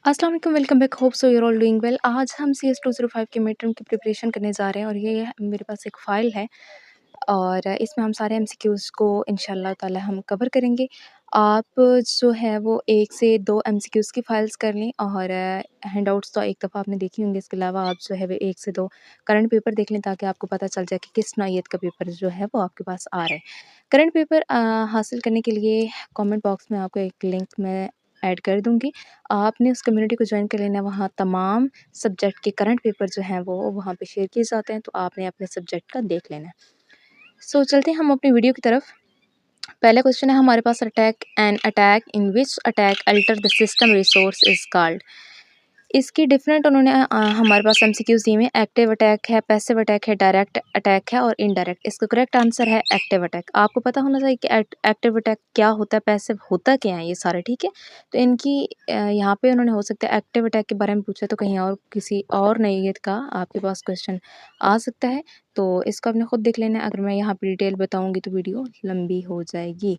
अस्सलाम वालेकुम, welcome back, hope so you're all doing well. आज हम CS 205 के मिड टर्म की प्रिपरेशन करने जा रहे हैं और ये मेरे पास एक फ़ाइल है और इसमें हम सारे MCQs को इंशाल्लाह ताला हम कवर करेंगे। आप जो है वो 1 से 2 MCQs की फ़ाइल्स कर लें और हैंडआउट्स तो एक दफ़ा आपने देखी होंगी। इसके अलावा आप जो है वो 1 से 2 करंट पेपर देख लें ताकि आपको पता चल जाए कि किस नौइयत का पेपर जो है वो आपके पास आ रहा है। करंट पेपर हासिल करने के लिए कमेंट बॉक्स में आपको एक लिंक मैं ऐड कर दूँगी। आपने उस कम्युनिटी को जॉइन कर लेना है, वहाँ तमाम सब्जेक्ट के करंट पेपर जो हैं वो वहाँ पे शेयर किए जाते हैं, तो आपने अपने सब्जेक्ट का देख लेना है। सो चलते हैं हम अपनी वीडियो की तरफ। पहला क्वेश्चन है हमारे पास, attack in which attack alter the system resource is called. इसकी डिफरेंट उन्होंने हमारे पास MCQs दिए हुए हैं। एक्टिव अटैक है, पैसिव अटैक है, डायरेक्ट अटैक है और इनडायरेक्ट। इसका करेक्ट आंसर है एक्टिव अटैक। आपको पता होना चाहिए कि एक्टिव अटैक क्या होता है, पैसिव होता क्या है, ये सारे ठीक है। तो इनकी यहाँ पे उन्होंने हो सकता है एक्टिव अटैक के बारे में पूछा तो कहीं और किसी और नौइयत का आपके पास क्वेश्चन आ सकता है, तो इसको आपने खुद देख लेना है। अगर मैं यहाँ पे डिटेल बताऊँगी तो वीडियो लंबी हो जाएगी।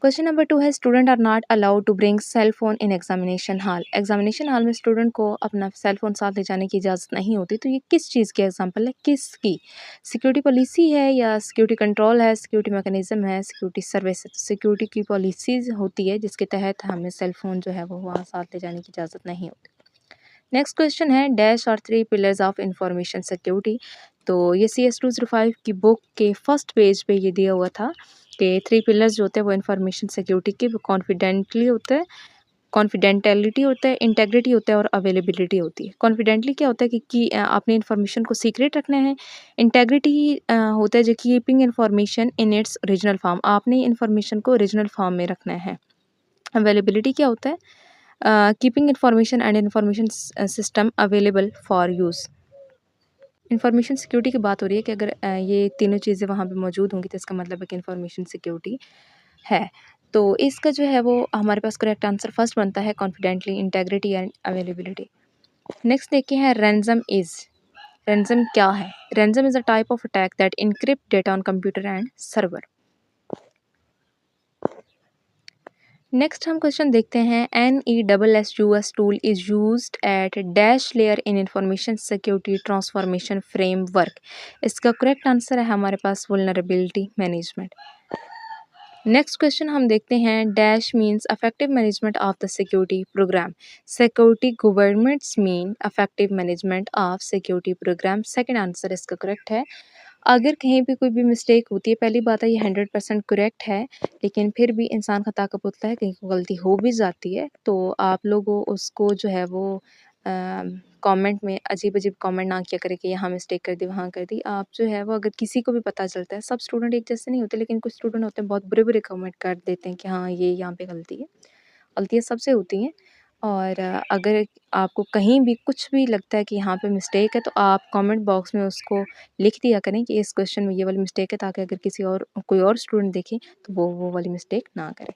क्वेश्चन नंबर 2 है, student are not allowed to bring cell phone in examination hall. Examination hall में स्टूडेंट को अपना सेल फोन साथ ले जाने की इजाज़त नहीं होती, तो ये किस चीज़ की एग्जांपल है, किसकी? सिक्योरिटी पॉलिसी है या सिक्योरिटी कंट्रोल है, सिक्योरिटी मैकेनिज्म है, सिक्योरिटी सर्विस। सिक्योरिटी की पॉलिसीज़ होती है जिसके तहत हमें सेल फोन जो है वो वहाँ साथ ले जाने की इजाज़त नहीं होती। नेक्स्ट क्वेश्चन है, डैश और 3 पिलर्स ऑफ इंफॉर्मेशन सिक्योरिटी। तो ये CS 205 की बुक के फर्स्ट पेज पे ये दिया हुआ था कि 3 पिलर्स जो होते हैं वो इंफॉर्मेशन सिक्योरिटी के, वो कॉन्फिडेंटली होता है, कॉन्फिडेंटलिटी होता है, इंटेग्रिटी होता है और अवेलेबिलिटी होती है। कॉन्फिडेंटली क्या होता है कि आपने इन्फॉर्मेशन को सीक्रेट रखना है। इंटेग्रिटी होता है जो keeping information in its original form, आपने इन्फॉर्मेशन को ओरिजिनल फॉर्म में रखना है। अवेलेबिलिटी क्या होता है, keeping information and information system available for use. Information security की बात हो रही है कि अगर ये तीनों चीज़ें वहाँ पे मौजूद होंगी तो इसका मतलब है कि इन्फॉर्मेशन सिक्योरिटी है। तो इसका जो है वो हमारे पास करेक्ट आंसर फर्स्ट बनता है, confidentially, integrity and availability. Next देखते हैं, रैंसम क्या है? Ransom is a type of attack that encrypt data on computer and server. Next हम क्वेश्चन देखते हैं, NESSUS tool is used at dash layer in information security transformation framework. इसका correct answer है हमारे पास वल्नरेबिलिटी मैनेजमेंट। नेक्स्ट क्वेश्चन हम देखते हैं, dash means effective management of the security programme. Security governments mean effective management of security programme. Second answer इसका correct है। अगर कहीं भी कोई भी मिस्टेक होती है, पहली बात है ये 100% करेक्ट है, लेकिन फिर भी इंसान खता का पुतला है, कहीं को गलती हो भी जाती है, तो आप लोगों उसको जो है वो कमेंट में अजीब-अजीब कमेंट ना किया करें कि यहाँ मिस्टेक कर दी, वहाँ कर दी। आप जो है वो अगर किसी को भी पता चलता है, सब स्टूडेंट एक जैसे नहीं होते, लेकिन कुछ स्टूडेंट होते हैं बहुत बुरे-बुरे कमेंट कर देते हैं कि हाँ, ये यहाँ पे गलती है। गलतियाँ सबसे होती हैं और अगर आपको कहीं भी कुछ भी लगता है कि यहाँ पे मिस्टेक है, तो आप कमेंट बॉक्स में उसको लिख दिया करें कि इस क्वेश्चन में ये वाली मिस्टेक है, ताकि अगर किसी और कोई और स्टूडेंट देखे तो वो वाली मिस्टेक ना करे।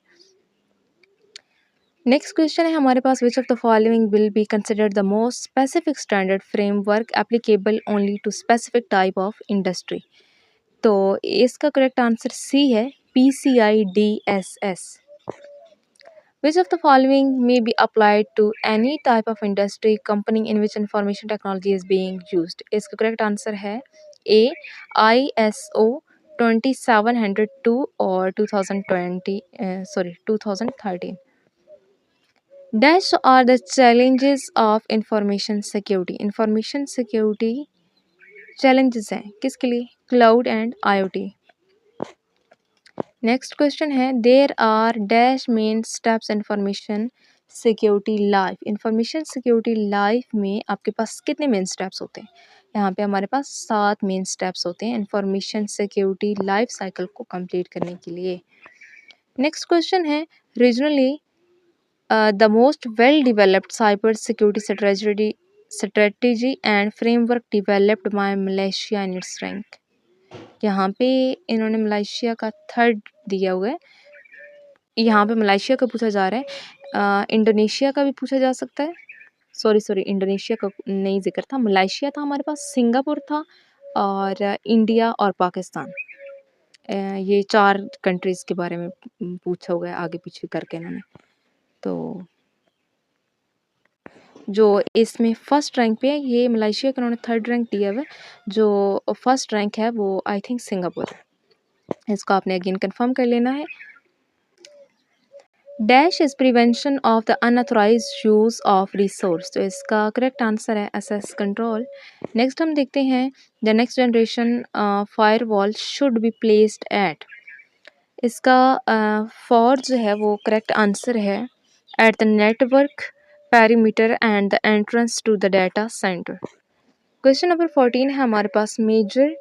नेक्स्ट क्वेश्चन है हमारे पास, which of the following will be considered the most specific standard framework applicable only to specific type of industry. तो इसका करेक्ट आंसर सी है, PCI-DSS। Which of the following may be applied to any type of industry company in which information technology is being used? इसका correct answer है A, ISO 2702 और 2013। Dash are the challenges of information security. Information security challenges हैं किसके लिए? Cloud and IoT. Next question है, there are dash main steps information security life. Information security life में आपके पास कितने मेन स्टेप्स होते हैं? यहाँ पे हमारे पास 7 मेन स्टेप्स होते हैं इंफॉर्मेशन सिक्योरिटी लाइफ साइकिल को कंप्लीट करने के लिए। नेक्स्ट क्वेश्चन है, regionally the most well developed cyber security strategy and framework developed by Malaysia in its rank. यहाँ पे इन्होंने मलेशिया का 3rd दिया हुआ है। यहाँ पे मलेशिया का पूछा जा रहा है, इंडोनेशिया का भी पूछा जा सकता है। सॉरी, इंडोनेशिया का नहीं ज़िक्र था, मलेशिया था हमारे पास, सिंगापुर था और इंडिया और पाकिस्तान। ये 4 कंट्रीज़ के बारे में पूछा हुआ है आगे पीछे करके इन्होंने। तो जो इसमें फर्स्ट रैंक पे है, ये मलेशिया का उन्होंने थर्ड रैंक दिया हुआ है, जो फर्स्ट रैंक है वो आई थिंक सिंगापुर है। इसको आपने अगेन कंफर्म कर लेना है। Dash is prevention of the unauthorise use of resource, तो इसका करेक्ट आंसर है एसएस कंट्रोल। नेक्स्ट हम देखते हैं the next generation firewall should be placed at, इसका फॉर जो है वो करेक्ट आंसर है at the network perimeter and the entrance to the data centre. Question number 14 है हमारे पास, major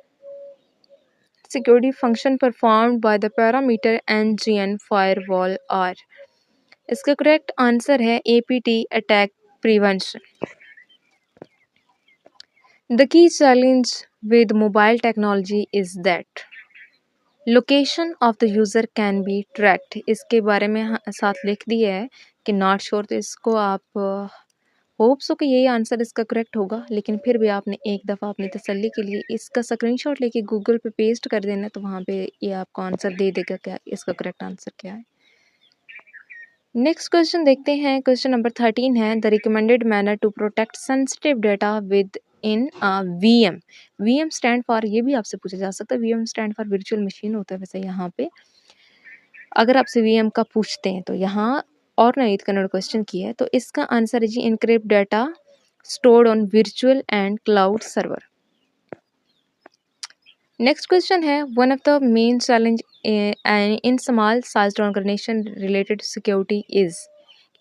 security function performed by the parameter NGN firewall are, इसका correct answer है APT attack prevention. The key challenge with mobile technology is that location of the user can be tracked, इसके बारे में साथ लिख दिया है कि नॉट श्योर, तो इसको आप होप सो कि यही आंसर इसका करेक्ट होगा, लेकिन फिर भी आपने एक दफ़ा अपनी तसल्ली के लिए इसका स्क्रीनशॉट लेके गूगल पे पेस्ट कर देना, तो वहाँ पे ये आपको आंसर दे देगा क्या इसका करेक्ट आंसर क्या है। नेक्स्ट क्वेश्चन देखते हैं, क्वेश्चन नंबर 13 है, the recommended manner to protect sensitive data within VM. VM stand for, ये भी आपसे पूछा जा सकता है, VM stand for virtual machine होता है। वैसे यहाँ पे अगर आपसे वीएम का पूछते हैं तो यहाँ और नई कन्नड़ क्वेश्चन की है, तो इसका आंसर है जी encrypt data stored on virtual and cloud server. Next question है, one of the main challenge in small sized organisation related security is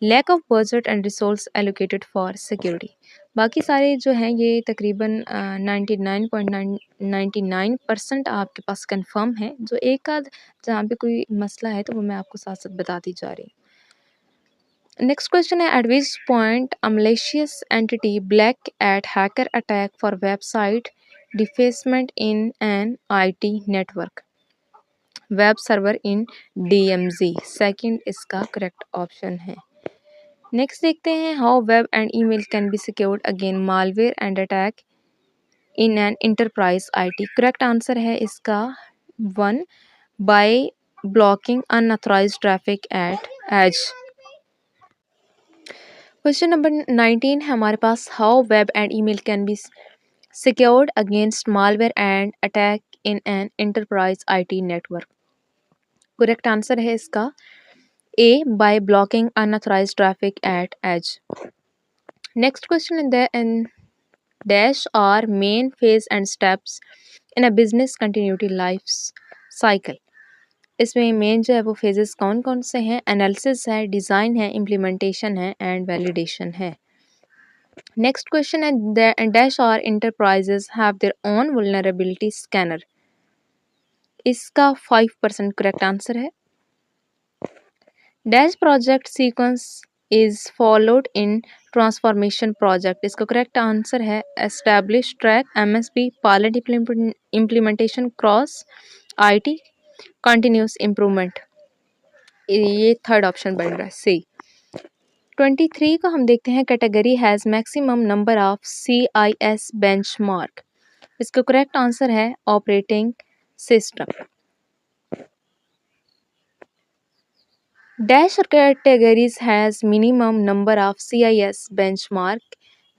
lack of budget and resource allocated for security. बाकी सारे जो हैं ये तकरीबन 99.99% आपके पास कंफर्म है, जो एक आध जहाँ पे कोई मसला है तो वो मैं आपको साथ साथ बताती जा रही हूँ। नेक्स्ट क्वेश्चन है, eight which point a malicious entity black at hacker attack for website defacement in an IT network web server in DMZ, second इसका करेक्ट ऑप्शन है। नेक्स्ट देखते हैं, how web and email can be secured again malware and attack in an enterprise IT, correct answer है इसका 1 by blocking unauthorised traffic at edge. Question number 19 है हमारे पास, how web and email can be secured against malware and attack in an enterprise IT network, correct answer है इसका A by blocking unauthorised traffic at as. Next question in dash are main phase and steps in a business continuity life cycle, इसमें main जो है वो phases कौन कौन से हैं, एनालिसिस है, डिज़ाइन है, इम्प्लीमेंटेशन है एंड वैलिडेशन है। नेक्स्ट क्वेश्चन है, dash are enterprises have their own vulnerability scanner, इसका 5% करेक्ट आंसर है। Dash project sequence is followed in transformation project, इसका करेक्ट आंसर है establish track MSP pilot implementation cross IT continuous improvement, ये third option बन रहा है C. 23 का हम देखते हैं, category has maximum number of CIS benchmark, इसका करेक्ट आंसर है operating system. Dash categories has minimum number of CIS benchmark,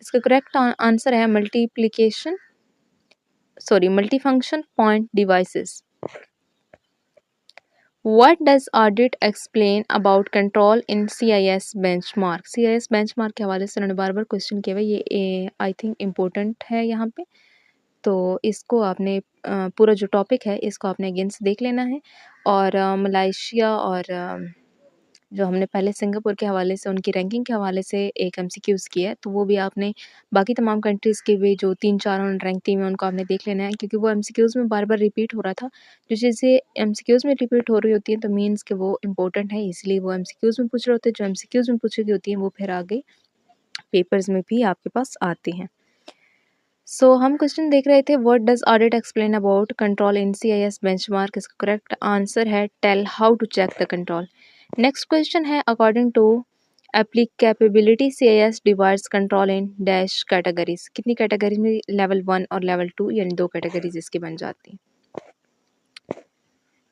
इसका करेक्ट आंसर है multifunction point devices. What does audit explain about control in CIS benchmark? CIS benchmark के हवाले से उन्होंने बार बार question किया हुआ, ये आई थिंक इम्पोर्टेंट है यहाँ पे, तो इसको आपने पूरा जो टॉपिक है इसको आपने अगेन से देख लेना है। और मलेशिया और जो हमने पहले सिंगापुर के हवाले से उनकी रैंकिंग के हवाले से एक MCQs किया है, तो वो भी आपने बाकी तमाम कंट्रीज़ के भी जो 3-4 उन्होंने रैंक टीम है उनको आपने देख लेना है, क्योंकि वो MCQs में बार-बार रिपीट हो रहा था। जो चीज़ें MCQs में रिपीट हो रही होती हैं तो मीन्स कि वो इम्पोर्टेंट है, इसलिए वो MCQs में पूछ रहे होते हैं। जो MCQs में पूछी गई होती हैं वो फिर आगे पेपर्स में भी आपके पास आती हैं। सो हम क्वेश्चन देख रहे थे, what does audit explain about control in CIS benchmark, इसका करेक्ट आंसर है tell how to check the control. Next question है, according to applicability CIS divides control in dash categories, कितनी कैटेगरीज में लेवल 1 और level 2 यानी 2 categories इसकी बन जाती हैं।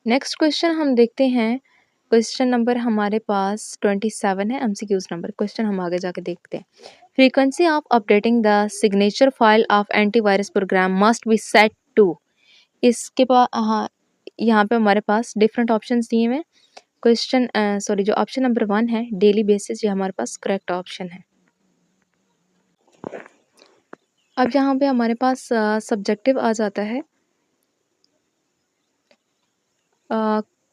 नेक्स्ट क्वेश्चन हम देखते हैं, क्वेश्चन नंबर हमारे पास 27 है, एमसीक्यूज नंबर। क्वेश्चन हम आगे जाके देखते हैं। Frequency of updating the signature file of antivirus programme must be set to. इसके पास हाँ, यहाँ पे हमारे पास डिफरेंट ऑप्शंस दिए हुए हैं। क्वेश्चन सॉरी, जो ऑप्शन नंबर 1 है डेली बेसिस, ये हमारे पास करेक्ट ऑप्शन है। अब यहाँ पे हमारे पास सब्जेक्टिव आ जाता है।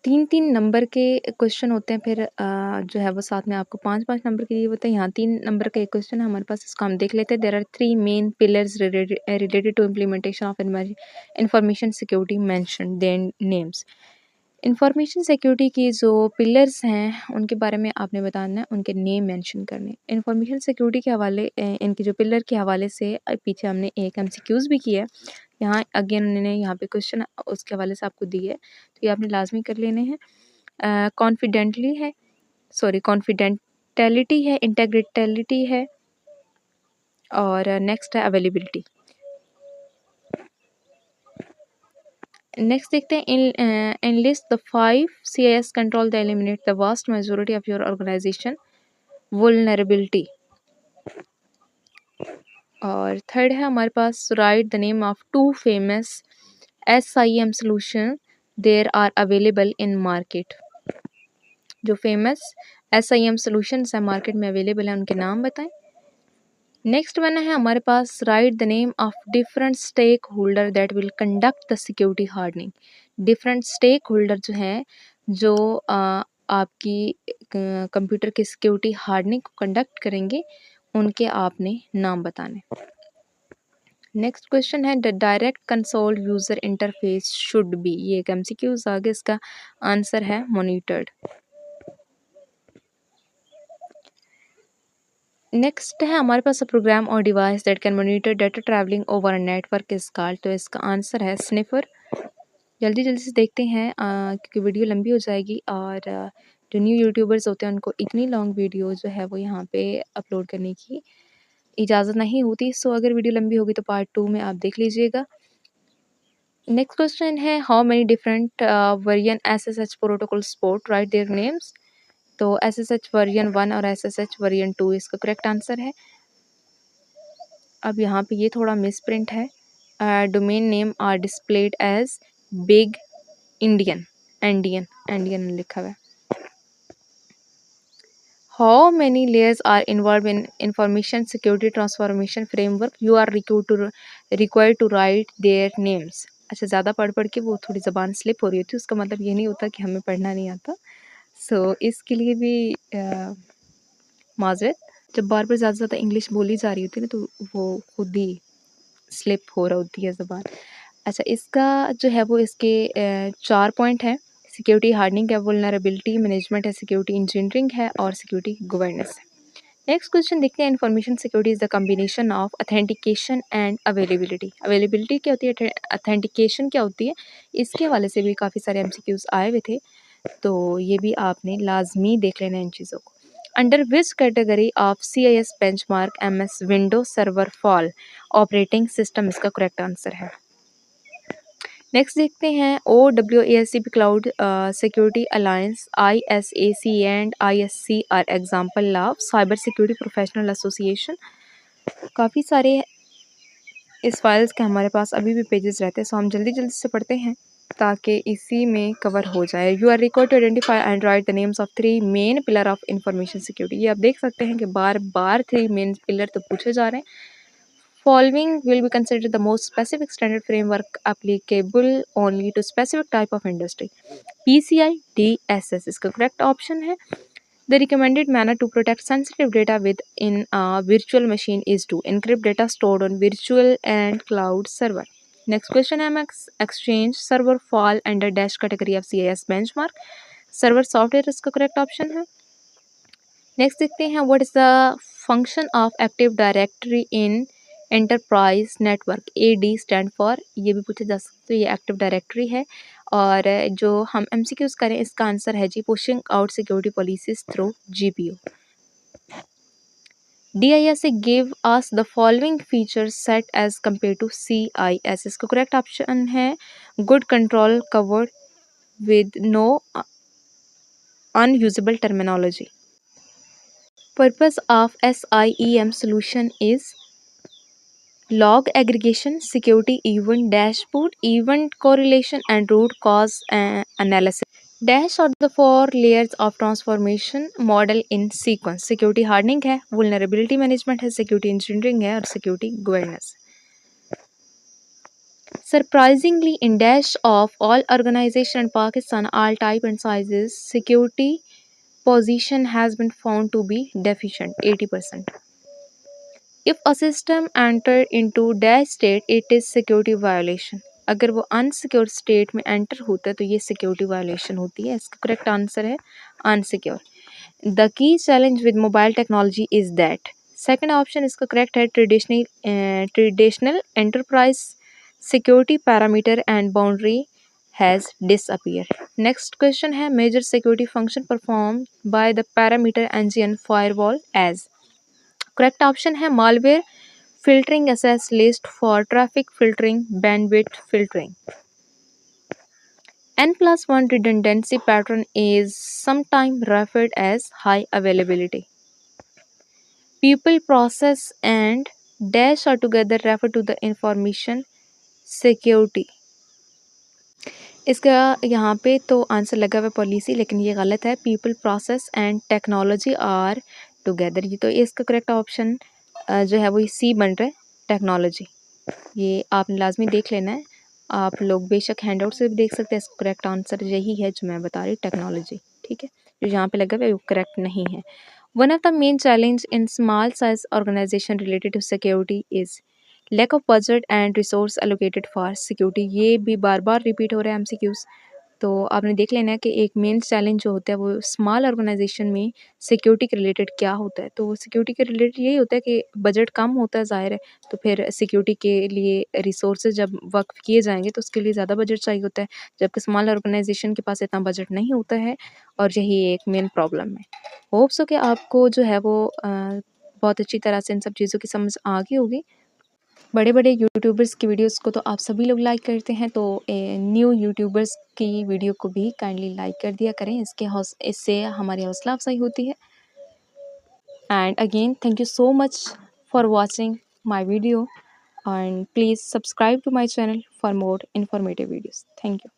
3-3 नंबर के क्वेश्चन होते हैं, फिर जो है वो साथ में आपको 5-5 नंबर के दिए होते हैं। यहाँ 3 नंबर का एक क्वेश्चन है हमारे पास, इसको हम देख लेते हैं। There are 3 main pillars related to implementation of information security mention their names. Information security की जो पिलर्स हैं उनके बारे में आपने बताना है, उनके नेम मेंशन करने। इंफॉर्मेशन सिक्योरिटी के हवाले इनके जो पिलर के हवाले से पीछे हमने एक एमसीक्यूज भी किया है। यहाँ अगेन उन्होंने यहाँ पे क्वेश्चन उसके हवाले से आपको दिए है, तो ये आपने लाजमी कर लेने हैं। कॉन्फिडेंटली है, सॉरी कॉन्फिडेंटलिटी है, इंटेग्रिटेलिटी है, और नेक्स्ट है अवेलेबिलिटी। नेक्स्ट देखते हैं, in list the 5 CIS control the eliminate the vast majority of your organisation vulnerability. और थर्ड है हमारे पास, write the name of 2 famous SIM solution there are available in market. जो फेमस SIM solutions है market में available है, उनके नाम बताएं। नेक्स्ट वन है हमारे पास, write the name of different stakeholder that will conduct the security hardening. Different stake holder जो हैं, जो आपकी कंप्यूटर की सिक्योरिटी हार्डनिंग को कंडक्ट करेंगे, उनके आपने नाम बताने। नेक्स्ट क्वेश्चन है, the direct console user interface should be. ये एक एमसीक्यूज आगे, इसका आंसर है मॉनिटर्ड। नेक्स्ट है हमारे पास, अ प्रोग्राम और device that can monitor data travelling over a network is called. तो इसका आंसर है स्निफर। जल्दी जल्दी से देखते हैं क्योंकि वीडियो लंबी हो जाएगी, और जो न्यू यूट्यूबर्स होते हैं उनको इतनी लॉन्ग वीडियो जो है वो यहाँ पे अपलोड करने की इजाज़त नहीं होती। सो अगर वीडियो लंबी होगी तो पार्ट 2 में आप देख लीजिएगा। नेक्स्ट क्वेश्चन है, how many different version SSH protocol support, right their names. तो SSH वर्जन 1 और SSH वर्जन 2 इसका करेक्ट आंसर है। अब यहाँ पे ये थोड़ा मिस प्रिंट है। Domain name are displayed as big Indian, endian लिखा हुआ है। How many layers are involve in information security transformation framework, you are required to write their names. अच्छा, ज़्यादा पढ़ के वो थोड़ी ज़बान स्लिप हो रही होती है, उसका मतलब ये नहीं होता कि हमें पढ़ना नहीं आता। सो इसके लिए भी माजरत। जब बार बार ज़्यादा ज़्यादा इंग्लिश बोली जा रही होती है ना, तो वो खुद ही स्लिप हो रहा होती है ज़बान। अच्छा, इसका जो है वो इसके 4 पॉइंट हैं। सिक्योरिटी हार्डनिंग है, वुलनरेबिलिटी मैनेजमेंट है, सिक्योरिटी इंजीनियरिंग है, और सिक्योरिटी गवर्नेंस है। नेक्स्ट क्वेश्चन देखते हैं, information security is the combination of authentication and availability. Availability क्या होती है, अथेंटिकेशन क्या होती है, इसके हवाले से भी काफ़ी सारे एमसीक्यूज आए हुए थे, तो ये भी आपने लाजमी देख लेना इन चीज़ों को। Under which category of CIS benchmark MS window server fall operating system, इसका करेक्ट आंसर है। नेक्स्ट देखते हैं, OWASP cloud security alliance ISAC and ISC are example of cyber security professional association. काफ़ी सारे इस फाइल्स के हमारे पास अभी भी पेजेस रहते हैं, सो हम जल्दी जल्दी से पढ़ते हैं ताकि इसी में कवर हो जाए। You are required to identify and write the names of 3 main pillar of information security. ये आप देख सकते हैं कि बार बार 3 मेन पिलर तो पूछे जा रहे हैं। Following will be considered the most specific standard framework applicable only to specific type of industry. PCI DSS इसका correct option है। The recommended manner to protect sensitive data within a virtual machine is to encrypt data stored on virtual and cloud server. Next question है, exchange server fall under dash category of CIS benchmark. Server software इसका correct option है। Next देखते हैं, what is the function of active directory in enterprise network. AD stand for, ये भी पूछा जा सकता है, ये एक्टिव डायरेक्टरी है। और जो हम MCQs करें, इसका आंसर है जी, pushing out security policies through GPO। DISA give us the following features set as compare to CIS। इसका करेक्ट ऑप्शन है good control covered with no unusable terminology. Purpose of SIEM solution is log aggregation, security event dashboard, event correlation, and root cause analysis. Dash are the 4 layers of transformation model in sequence. Security hardening है, vulnerability management है, security engineering है और security governance. Surprisingly, in Dash of all organizations in Pakistan, all type and sizes, security position has been found to be deficient, 80%. If a system enter into dash state, it is security violation. अगर वो unsecure state में enter होता है तो ये security violation होती है. इसका करेक्ट आंसर है unsecure. The key challenge with mobile technology is that. Second option इसका करेक्ट है traditional enterprise security parameter and boundary has disappear. Next question है major security function perform by the parameter engine firewall as. Correct option है malware filtering access list for traffic filtering, bandwidth filtering. N+1 redundancy pattern is sometimes referred as high availability. People, process and dash are together refer to the information security. इसका यहाँ पे तो answer लगा हुआ policy, लेकिन ये गलत है. People, process and technology are together. ये तो इसका करेक्ट ऑप्शन जो है वो सी बन रहा है, टेक्नोलॉजी. ये आपने लाजमी देख लेना है. आप लोग बेशक हैंड आउट से भी देख सकते हैं. इसका करेक्ट आंसर यही है जो मैं बता रही हूँ, टेक्नोलॉजी. ठीक है, जो यहाँ पे लगा हुआ है वो करेक्ट नहीं है. One of the main challenge in small size organisation related to security is lack of budget and resource allocated for security. ये भी बार बार रिपीट हो रहा है एमसीक्यूज़. तो आपने देख लेना है कि एक मेन चैलेंज जो होता है वो स्मॉल ऑर्गेनाइजेशन में सिक्योरिटी के रिलेटेड क्या होता है. तो सिक्योरिटी के रिलेटेड यही होता है कि बजट कम होता है, ज़ाहिर है. तो फिर सिक्योरिटी के लिए रिसोर्सेज जब वक्फ किए जाएंगे तो उसके लिए ज़्यादा बजट चाहिए होता है, जबकि स्मॉल ऑर्गेनाइजेशन के पास इतना बजट नहीं होता है. और यही एक मेन प्रॉब्लम है. होप्स हो कि आपको जो है वो बहुत अच्छी तरह से इन सब चीज़ों की समझ आ गई होगी. बड़े बड़े यूट्यूबर्स की वीडियोस को तो आप सभी लोग लाइक करते हैं, तो न्यू यूट्यूबर्स की वीडियो को भी काइंडली लाइक कर दिया करें. इससे हमारी हौसला अफजाई होती है. And again thank you so much for watching my video and please subscribe to my channel for more informative videos. Thank you.